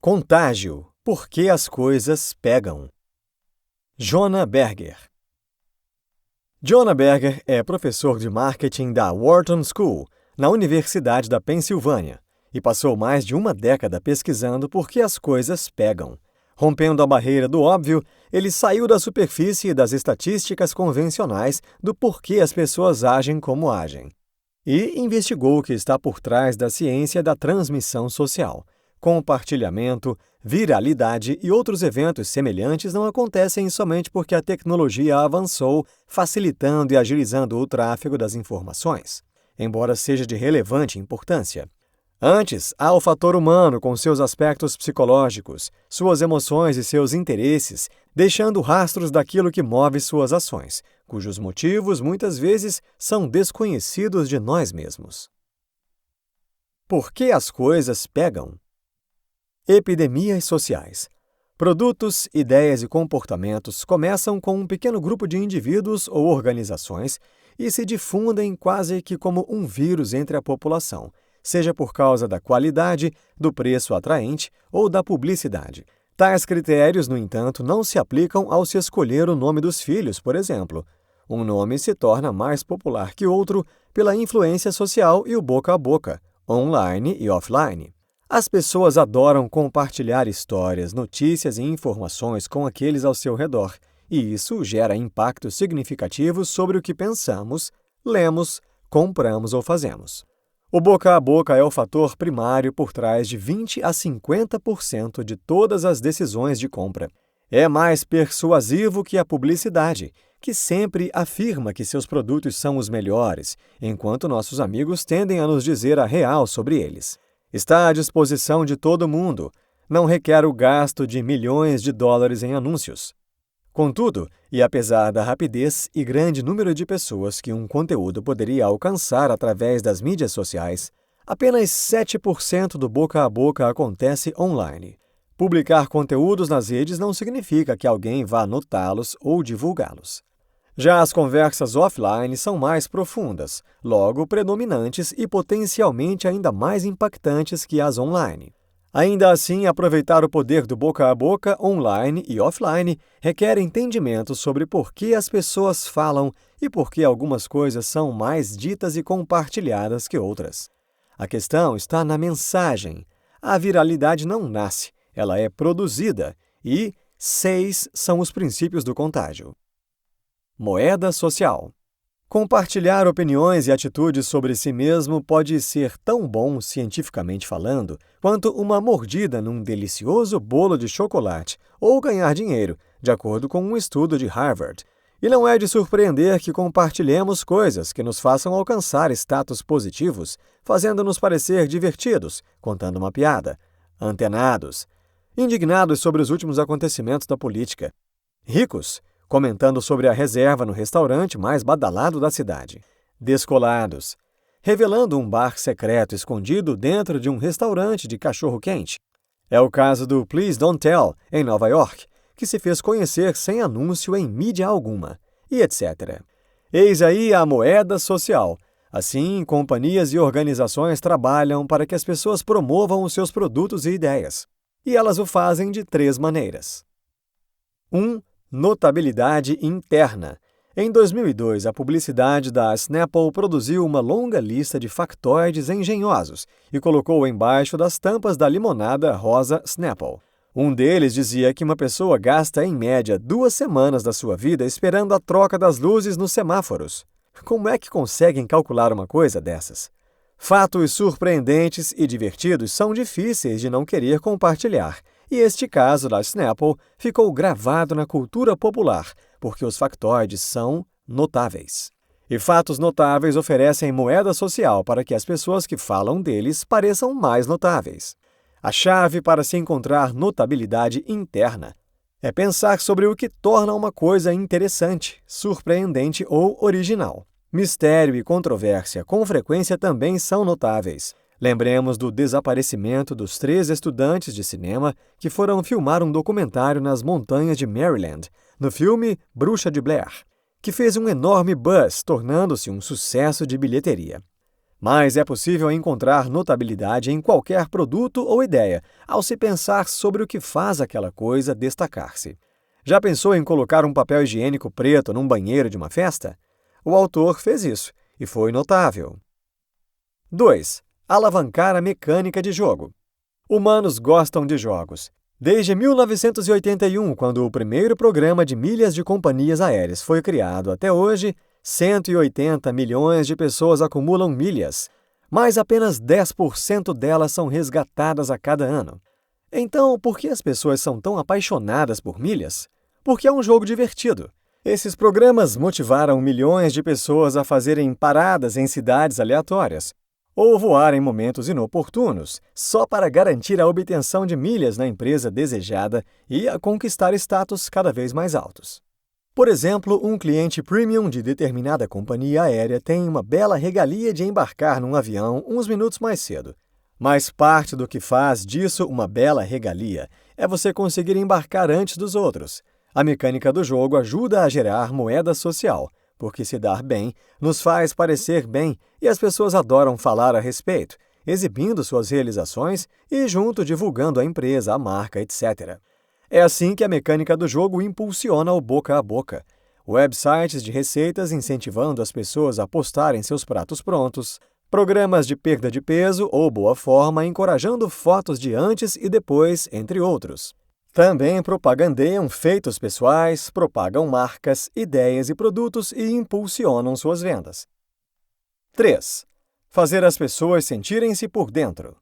Contágio. Por que as coisas pegam? Jonah Berger. Jonah Berger é professor de marketing da Wharton School, na Universidade da Pensilvânia, e passou mais de uma década pesquisando por que as coisas pegam. Rompendo a barreira do óbvio, ele saiu da superfície das estatísticas convencionais do porquê as pessoas agem como agem. E investigou o que está por trás da ciência da transmissão social. Compartilhamento, viralidade e outros eventos semelhantes não acontecem somente porque a tecnologia avançou, facilitando e agilizando o tráfego das informações, embora seja de relevante importância. Antes, há o fator humano com seus aspectos psicológicos, suas emoções e seus interesses, deixando rastros daquilo que move suas ações, cujos motivos muitas vezes são desconhecidos de nós mesmos. Por que as coisas pegam? Epidemias sociais. Produtos, ideias e comportamentos começam com um pequeno grupo de indivíduos ou organizações e se difundem quase que como um vírus entre a população, seja por causa da qualidade, do preço atraente ou da publicidade. Tais critérios, no entanto, não se aplicam ao se escolher o nome dos filhos, por exemplo. Um nome se torna mais popular que outro pela influência social e o boca a boca, online e offline. As pessoas adoram compartilhar histórias, notícias e informações com aqueles ao seu redor, e isso gera impactos significativos sobre o que pensamos, lemos, compramos ou fazemos. O boca a boca é o fator primário por trás de 20 a 50% de todas as decisões de compra. É mais persuasivo que a publicidade, que sempre afirma que seus produtos são os melhores, enquanto nossos amigos tendem a nos dizer a real sobre eles. Está à disposição de todo mundo, não requer o gasto de milhões de dólares em anúncios. Contudo, e apesar da rapidez e grande número de pessoas que um conteúdo poderia alcançar através das mídias sociais, apenas 7% do boca a boca acontece online. Publicar conteúdos nas redes não significa que alguém vá notá-los ou divulgá-los. Já as conversas offline são mais profundas, logo predominantes e potencialmente ainda mais impactantes que as online. Ainda assim, aproveitar o poder do boca a boca, online e offline, requer entendimento sobre por que as pessoas falam e por que algumas coisas são mais ditas e compartilhadas que outras. A questão está na mensagem. A viralidade não nasce, ela é produzida e 6 são os princípios do contágio. Moeda social. Compartilhar opiniões e atitudes sobre si mesmo pode ser tão bom, cientificamente falando, quanto uma mordida num delicioso bolo de chocolate ou ganhar dinheiro, de acordo com um estudo de Harvard. E não é de surpreender que compartilhemos coisas que nos façam alcançar status positivos, fazendo-nos parecer divertidos, contando uma piada, antenados, indignados sobre os últimos acontecimentos da política, ricos, comentando sobre a reserva no restaurante mais badalado da cidade, descolados, revelando um bar secreto escondido dentro de um restaurante de cachorro-quente. É o caso do Please Don't Tell, em Nova York, que se fez conhecer sem anúncio em mídia alguma, e etc. Eis aí a moeda social. Assim, companhias e organizações trabalham para que as pessoas promovam os seus produtos e ideias. E elas o fazem de 3 maneiras. 1. Notabilidade interna. Em 2002, a publicidade da Snapple produziu uma longa lista de factoides engenhosos e colocou embaixo das tampas da limonada rosa Snapple. Um deles dizia que uma pessoa gasta, em média, 2 semanas da sua vida esperando a troca das luzes nos semáforos. Como é que conseguem calcular uma coisa dessas? Fatos surpreendentes e divertidos são difíceis de não querer compartilhar. E este caso da Snapple ficou gravado na cultura popular, porque os factoides são notáveis. E fatos notáveis oferecem moeda social para que as pessoas que falam deles pareçam mais notáveis. A chave para se encontrar notabilidade interna é pensar sobre o que torna uma coisa interessante, surpreendente ou original. Mistério e controvérsia com frequência também são notáveis. Lembremos do desaparecimento dos 3 estudantes de cinema que foram filmar um documentário nas montanhas de Maryland, no filme Bruxa de Blair, que fez um enorme buzz, tornando-se um sucesso de bilheteria. Mas é possível encontrar notabilidade em qualquer produto ou ideia, ao se pensar sobre o que faz aquela coisa destacar-se. Já pensou em colocar um papel higiênico preto num banheiro de uma festa? O autor fez isso, e foi notável. 2. Alavancar a mecânica de jogo. Humanos gostam de jogos. Desde 1981, quando o primeiro programa de milhas de companhias aéreas foi criado até hoje, 180 milhões de pessoas acumulam milhas, mas apenas 10% delas são resgatadas a cada ano. Então, por que as pessoas são tão apaixonadas por milhas? Porque é um jogo divertido. Esses programas motivaram milhões de pessoas a fazerem paradas em cidades aleatórias, ou voar em momentos inoportunos, só para garantir a obtenção de milhas na empresa desejada e a conquistar status cada vez mais altos. Por exemplo, um cliente premium de determinada companhia aérea tem uma bela regalia de embarcar num avião uns minutos mais cedo. Mas parte do que faz disso uma bela regalia é você conseguir embarcar antes dos outros. A mecânica do jogo ajuda a gerar moeda social, porque se dar bem nos faz parecer bem e as pessoas adoram falar a respeito, exibindo suas realizações e junto divulgando a empresa, a marca, etc. É assim que a mecânica do jogo impulsiona o boca a boca. Websites de receitas incentivando as pessoas a postarem seus pratos prontos, programas de perda de peso ou boa forma encorajando fotos de antes e depois, entre outros. Também propagandeiam feitos pessoais, propagam marcas, ideias e produtos e impulsionam suas vendas. 3. Fazer as pessoas sentirem-se por dentro.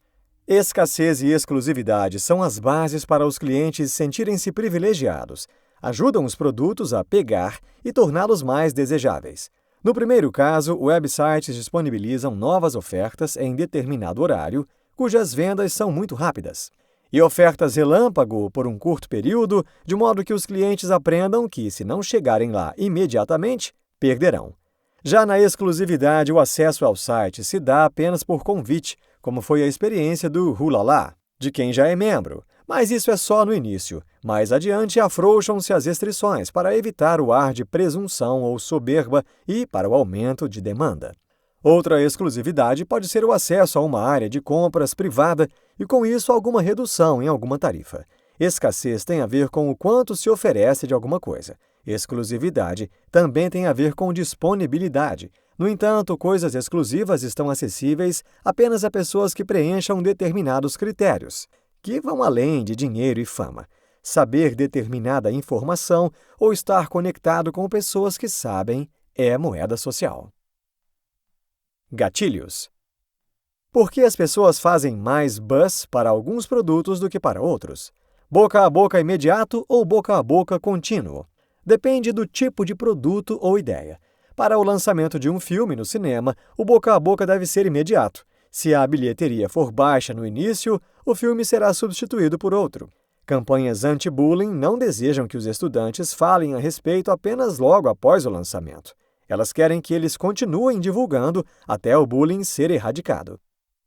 Escassez e exclusividade são as bases para os clientes sentirem-se privilegiados. Ajudam os produtos a pegar e torná-los mais desejáveis. No primeiro caso, websites disponibilizam novas ofertas em determinado horário, cujas vendas são muito rápidas. E ofertas relâmpago por um curto período, de modo que os clientes aprendam que, se não chegarem lá imediatamente, perderão. Já na exclusividade, o acesso ao site se dá apenas por convite, como foi a experiência do Hulala, de quem já é membro. Mas isso é só no início. Mais adiante, afrouxam-se as restrições para evitar o ar de presunção ou soberba e para o aumento de demanda. Outra exclusividade pode ser o acesso a uma área de compras privada e, com isso, alguma redução em alguma tarifa. Escassez tem a ver com o quanto se oferece de alguma coisa. Exclusividade também tem a ver com disponibilidade. No entanto, coisas exclusivas estão acessíveis apenas a pessoas que preencham determinados critérios, que vão além de dinheiro e fama. Saber determinada informação ou estar conectado com pessoas que sabem é moeda social. Gatilhos. Por que as pessoas fazem mais buzz para alguns produtos do que para outros? Boca a boca imediato ou boca a boca contínuo? Depende do tipo de produto ou ideia. Para o lançamento de um filme no cinema, o boca a boca deve ser imediato. Se a bilheteria for baixa no início, o filme será substituído por outro. Campanhas anti-bullying não desejam que os estudantes falem a respeito apenas logo após o lançamento. Elas querem que eles continuem divulgando até o bullying ser erradicado.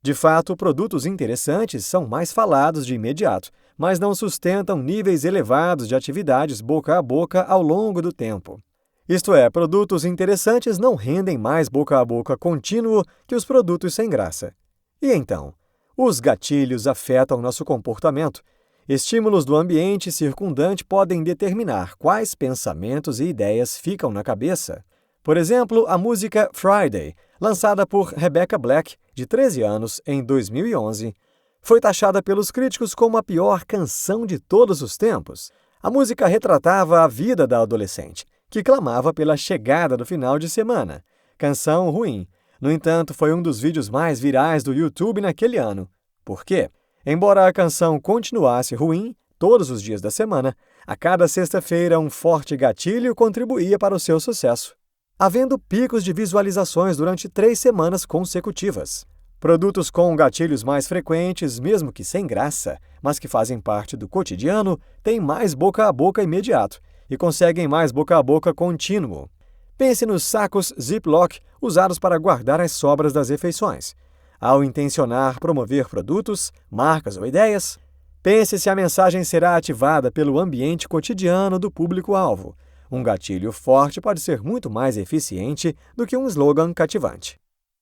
De fato, produtos interessantes são mais falados de imediato, mas não sustentam níveis elevados de atividades boca a boca ao longo do tempo. Isto é, produtos interessantes não rendem mais boca a boca contínuo que os produtos sem graça. E então? Os gatilhos afetam nosso comportamento. Estímulos do ambiente circundante podem determinar quais pensamentos e ideias ficam na cabeça. Por exemplo, a música Friday, lançada por Rebecca Black, de 13 anos, em 2011, foi taxada pelos críticos como a pior canção de todos os tempos. A música retratava a vida da adolescente, que clamava pela chegada do final de semana. Canção ruim. No entanto, foi um dos vídeos mais virais do YouTube naquele ano. Por quê? Embora a canção continuasse ruim todos os dias da semana, a cada sexta-feira um forte gatilho contribuía para o seu sucesso, havendo picos de visualizações durante 3 semanas consecutivas. Produtos com gatilhos mais frequentes, mesmo que sem graça, mas que fazem parte do cotidiano, têm mais boca a boca imediato e conseguem mais boca a boca contínuo. Pense nos sacos Ziploc usados para guardar as sobras das refeições. Ao intencionar promover produtos, marcas ou ideias, pense se a mensagem será ativada pelo ambiente cotidiano do público-alvo. Um gatilho forte pode ser muito mais eficiente do que um slogan cativante.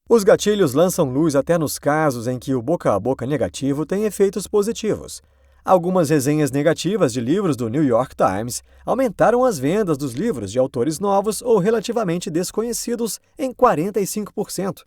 Os gatilhos lançam luz até nos casos em que o boca a boca negativo tem efeitos positivos. Algumas resenhas negativas de livros do New York Times aumentaram as vendas dos livros de autores novos ou relativamente desconhecidos em 45%,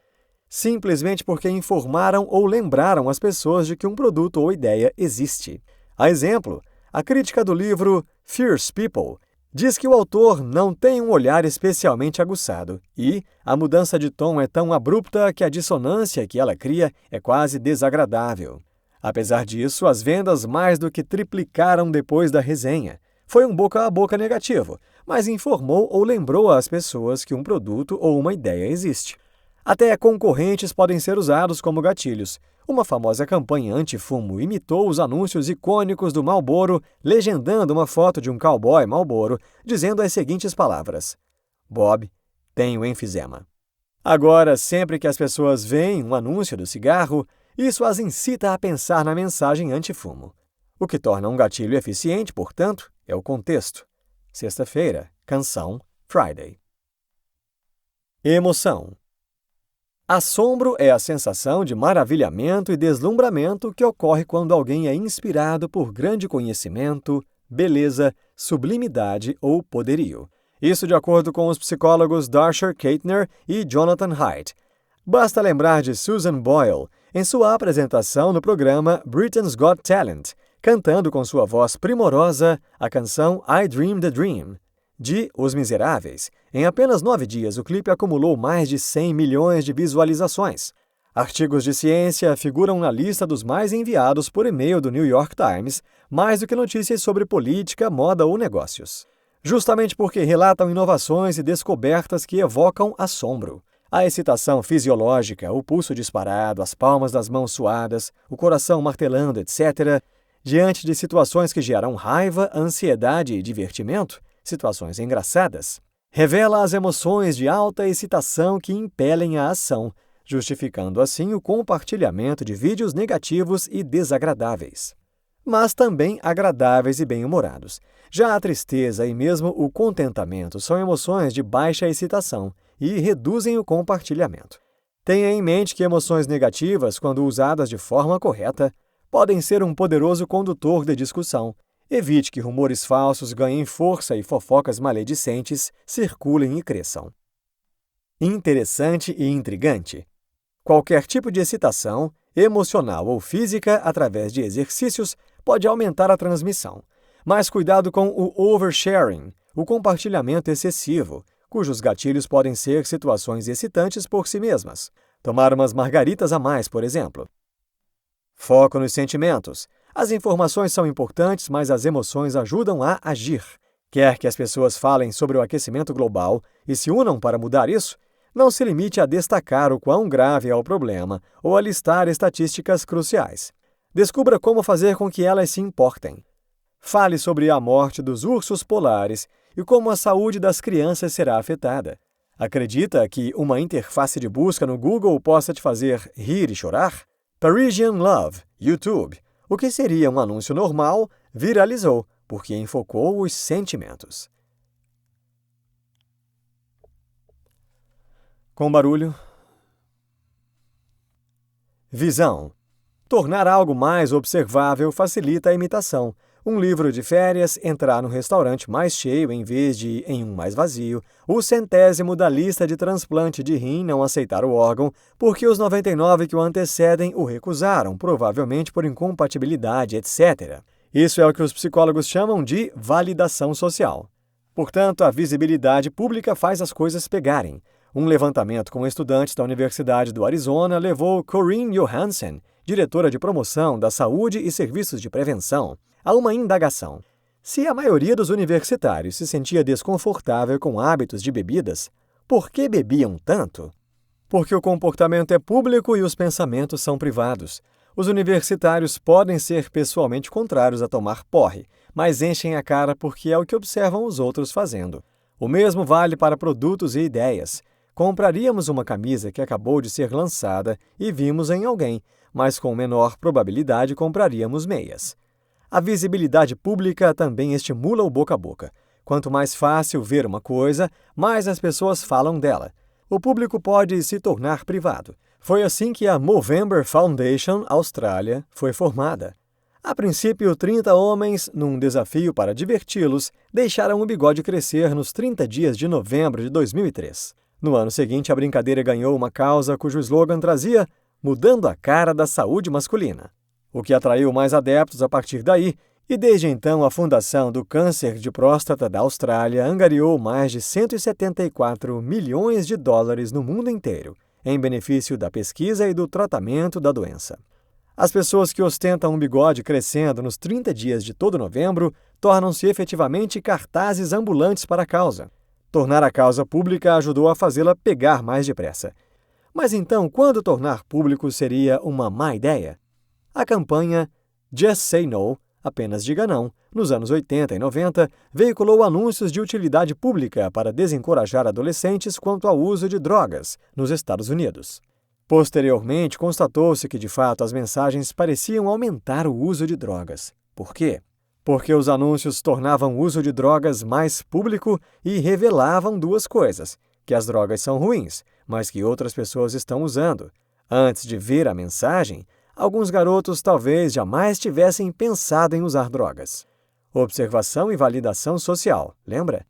simplesmente porque informaram ou lembraram as pessoas de que um produto ou ideia existe. A exemplo, a crítica do livro Fierce People diz que o autor não tem um olhar especialmente aguçado e a mudança de tom é tão abrupta que a dissonância que ela cria é quase desagradável. Apesar disso, as vendas mais do que triplicaram depois da resenha. Foi um boca a boca negativo, mas informou ou lembrou às pessoas que um produto ou uma ideia existe. Até concorrentes podem ser usados como gatilhos. Uma famosa campanha anti-fumo imitou os anúncios icônicos do Marlboro, legendando uma foto de um cowboy Marlboro, dizendo as seguintes palavras: Bob, tenho enfisema. Agora, sempre que as pessoas veem um anúncio do cigarro, isso as incita a pensar na mensagem anti-fumo. O que torna um gatilho eficiente, portanto, é o contexto. Sexta-feira, canção, Friday. Emoção. Assombro é a sensação de maravilhamento e deslumbramento que ocorre quando alguém é inspirado por grande conhecimento, beleza, sublimidade ou poderio. Isso de acordo com os psicólogos Darshar Keitner e Jonathan Haidt. Basta lembrar de Susan Boyle, em sua apresentação no programa Britain's Got Talent, cantando com sua voz primorosa a canção I Dream the Dream, de Os Miseráveis. Em apenas 9 dias, o clipe acumulou mais de 100 milhões de visualizações. Artigos de ciência figuram na lista dos mais enviados por e-mail do New York Times, mais do que notícias sobre política, moda ou negócios. Justamente porque relatam inovações e descobertas que evocam assombro. A excitação fisiológica, o pulso disparado, as palmas das mãos suadas, o coração martelando, etc., diante de situações que geram raiva, ansiedade e divertimento, situações engraçadas, revela as emoções de alta excitação que impelem a ação, justificando assim o compartilhamento de vídeos negativos e desagradáveis, mas também agradáveis e bem-humorados. Já a tristeza e mesmo o contentamento são emoções de baixa excitação e reduzem o compartilhamento. Tenha em mente que emoções negativas, quando usadas de forma correta, podem ser um poderoso condutor de discussão. Evite que rumores falsos ganhem força e fofocas maledicentes circulem e cresçam. Interessante e intrigante. Qualquer tipo de excitação, emocional ou física, através de exercícios, pode aumentar a transmissão. Mas cuidado com o oversharing, o compartilhamento excessivo, cujos gatilhos podem ser situações excitantes por si mesmas. Tomar umas margaritas a mais, por exemplo. Foco nos sentimentos. As informações são importantes, mas as emoções ajudam a agir. Quer que as pessoas falem sobre o aquecimento global e se unam para mudar isso, não se limite a destacar o quão grave é o problema ou a listar estatísticas cruciais. Descubra como fazer com que elas se importem. Fale sobre a morte dos ursos polares e como a saúde das crianças será afetada. Acredita que uma interface de busca no Google possa te fazer rir e chorar? Parisian Love, YouTube. O que seria um anúncio normal, viralizou, porque enfocou os sentimentos. Com barulho. Visão. Tornar algo mais observável facilita a imitação. Um livro de férias, entrar no restaurante mais cheio em vez de em um mais vazio, o 100º da lista de transplante de rim não aceitar o órgão, porque os 99 que o antecedem o recusaram, provavelmente por incompatibilidade, etc. Isso é o que os psicólogos chamam de validação social. Portanto, a visibilidade pública faz as coisas pegarem. Um levantamento com estudantes da Universidade do Arizona levou Corinne Johansen, diretora de promoção da saúde e serviços de prevenção, a uma indagação. Se a maioria dos universitários se sentia desconfortável com hábitos de bebidas, por que bebiam tanto? Porque o comportamento é público e os pensamentos são privados. Os universitários podem ser pessoalmente contrários a tomar porre, mas enchem a cara porque é o que observam os outros fazendo. O mesmo vale para produtos e ideias. Compraríamos uma camisa que acabou de ser lançada e vimos em alguém, mas com menor probabilidade compraríamos meias. A visibilidade pública também estimula o boca a boca. Quanto mais fácil ver uma coisa, mais as pessoas falam dela. o público pode se tornar privado. Foi assim que a Movember Foundation Austrália foi formada. A princípio, 30 homens, num desafio para diverti-los, deixaram o bigode crescer nos 30 dias de novembro de 2003. No ano seguinte, a brincadeira ganhou uma causa cujo slogan trazia "Mudando a cara da saúde masculina", o que atraiu mais adeptos a partir daí, e desde então a Fundação do Câncer de Próstata da Austrália angariou mais de 174 milhões de dólares no mundo inteiro, em benefício da pesquisa e do tratamento da doença. As pessoas que ostentam um bigode crescendo nos 30 dias de todo novembro tornam-se efetivamente cartazes ambulantes para a causa. Tornar a causa pública ajudou a fazê-la pegar mais depressa. Mas então, quando tornar público seria uma má ideia? A campanha Just Say No, apenas diga não, nos anos 80 e 90, veiculou anúncios de utilidade pública para desencorajar adolescentes quanto ao uso de drogas nos Estados Unidos. Posteriormente, constatou-se que, de fato, as mensagens pareciam aumentar o uso de drogas. Por quê? Porque os anúncios tornavam o uso de drogas mais público e revelavam duas coisas: que as drogas são ruins, mas que outras pessoas estão usando. Antes de ver a mensagem, alguns garotos talvez jamais tivessem pensado em usar drogas. Observação e validação social, lembra?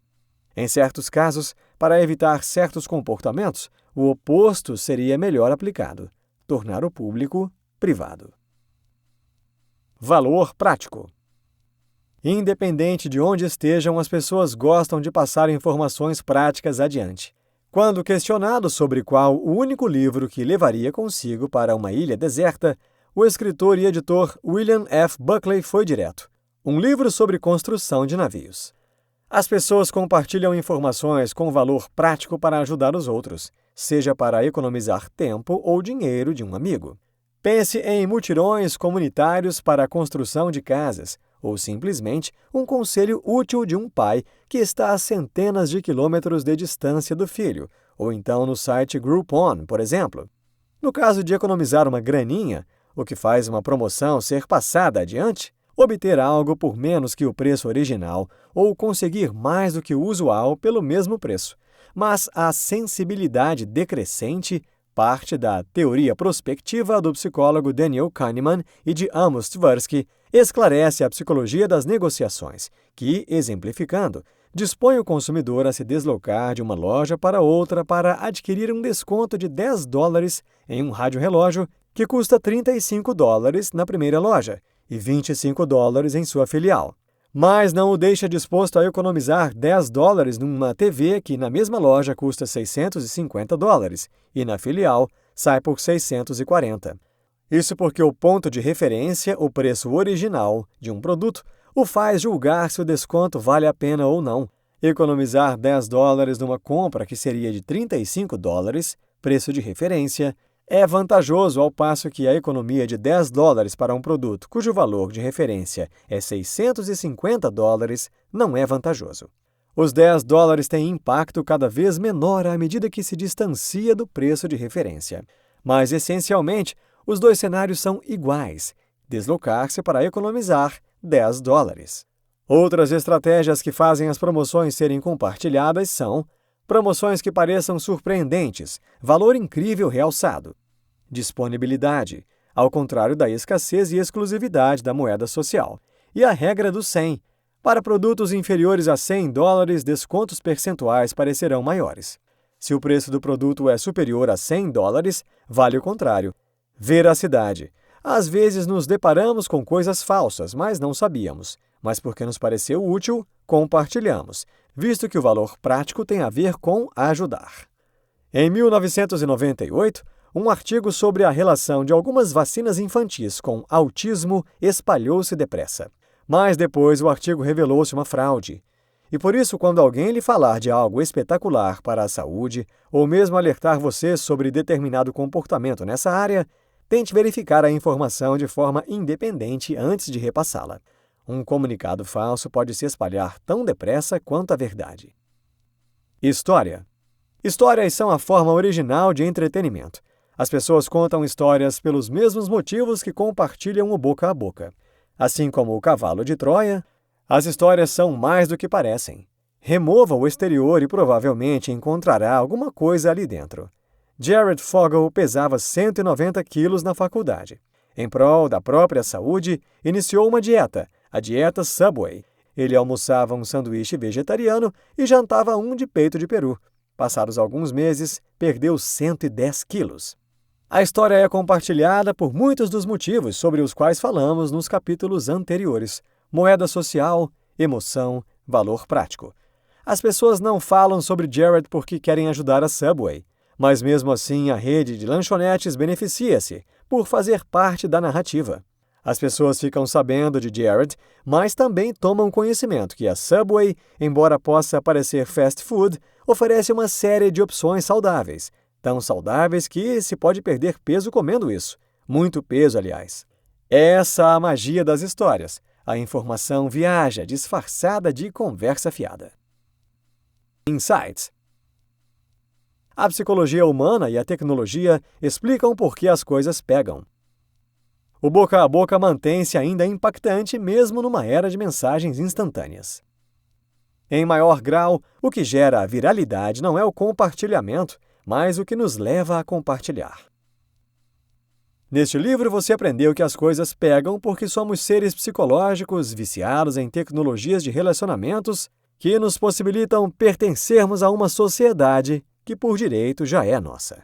Em certos casos, para evitar certos comportamentos, o oposto seria melhor aplicado: tornar o público privado. Valor prático. Independente de onde estejam, as pessoas gostam de passar informações práticas adiante. Quando questionado sobre qual o único livro que levaria consigo para uma ilha deserta, o escritor e editor William F. Buckley foi direto: um livro sobre construção de navios. As pessoas compartilham informações com valor prático para ajudar os outros, seja para economizar tempo ou dinheiro de um amigo. Pense em mutirões comunitários para a construção de casas, ou simplesmente um conselho útil de um pai que está a centenas de quilômetros de distância do filho, ou então no site Groupon, por exemplo. No caso de economizar uma graninha, o que faz uma promoção ser passada adiante, obter algo por menos que o preço original ou conseguir mais do que o usual pelo mesmo preço. Mas a sensibilidade decrescente parte da teoria prospectiva do psicólogo Daniel Kahneman e de Amos Tversky, esclarece a psicologia das negociações, que, exemplificando, dispõe o consumidor a se deslocar de uma loja para outra para adquirir um desconto de $10 em um rádio-relógio que custa $35 na primeira loja e $25 em sua filial. Mas não o deixa disposto a economizar $10 numa TV que na mesma loja custa $650 e na filial sai por $640. Isso porque o ponto de referência, o preço original de um produto, o faz julgar se o desconto vale a pena ou não. Economizar $10 numa compra que seria de $35, preço de referência, é vantajoso, ao passo que a economia de $10 para um produto cujo valor de referência é $650 não é vantajoso. Os $10 têm impacto cada vez menor à medida que se distancia do preço de referência. Mas, essencialmente, os dois cenários são iguais: deslocar-se para economizar $10. Outras estratégias que fazem as promoções serem compartilhadas são promoções que pareçam surpreendentes, valor incrível realçado. Disponibilidade, ao contrário da escassez e exclusividade da moeda social. E a regra do 100. Para produtos inferiores a $100, descontos percentuais parecerão maiores. Se o preço do produto é superior a $100, vale o contrário. Veracidade. Às vezes nos deparamos com coisas falsas, mas não sabíamos. Mas porque nos pareceu útil, compartilhamos, visto que o valor prático tem a ver com ajudar. Em 1998, um artigo sobre a relação de algumas vacinas infantis com autismo espalhou-se depressa. Mas depois o artigo revelou-se uma fraude. E por isso, quando alguém lhe falar de algo espetacular para a saúde, ou mesmo alertar você sobre determinado comportamento nessa área, tente verificar a informação de forma independente antes de repassá-la. Um comunicado falso pode se espalhar tão depressa quanto a verdade. História. Histórias são a forma original de entretenimento. As pessoas contam histórias pelos mesmos motivos que compartilham o boca a boca. Assim como o cavalo de Troia, as histórias são mais do que parecem. Remova o exterior e provavelmente encontrará alguma coisa ali dentro. Jared Fogle pesava 190 quilos na faculdade. Em prol da própria saúde, iniciou uma dieta, a dieta Subway. Ele almoçava um sanduíche vegetariano e jantava um de peito de peru. Passados alguns meses, perdeu 110 quilos. A história é compartilhada por muitos dos motivos sobre os quais falamos nos capítulos anteriores: moeda social, emoção, valor prático. As pessoas não falam sobre Jared porque querem ajudar a Subway, mas mesmo assim a rede de lanchonetes beneficia-se por fazer parte da narrativa. As pessoas ficam sabendo de Jared, mas também tomam conhecimento que a Subway, embora possa parecer fast food, oferece uma série de opções saudáveis, tão saudáveis que se pode perder peso comendo isso. Muito peso, aliás. Essa é a magia das histórias. A informação viaja disfarçada de conversa fiada. Insights. A psicologia humana e a tecnologia explicam por que as coisas pegam. O boca a boca mantém-se ainda impactante mesmo numa era de mensagens instantâneas. Em maior grau, o que gera a viralidade não é o compartilhamento, mas o que nos leva a compartilhar. Neste livro você aprendeu que as coisas pegam porque somos seres psicológicos viciados em tecnologias de relacionamentos que nos possibilitam pertencermos a uma sociedade que por direito já é nossa.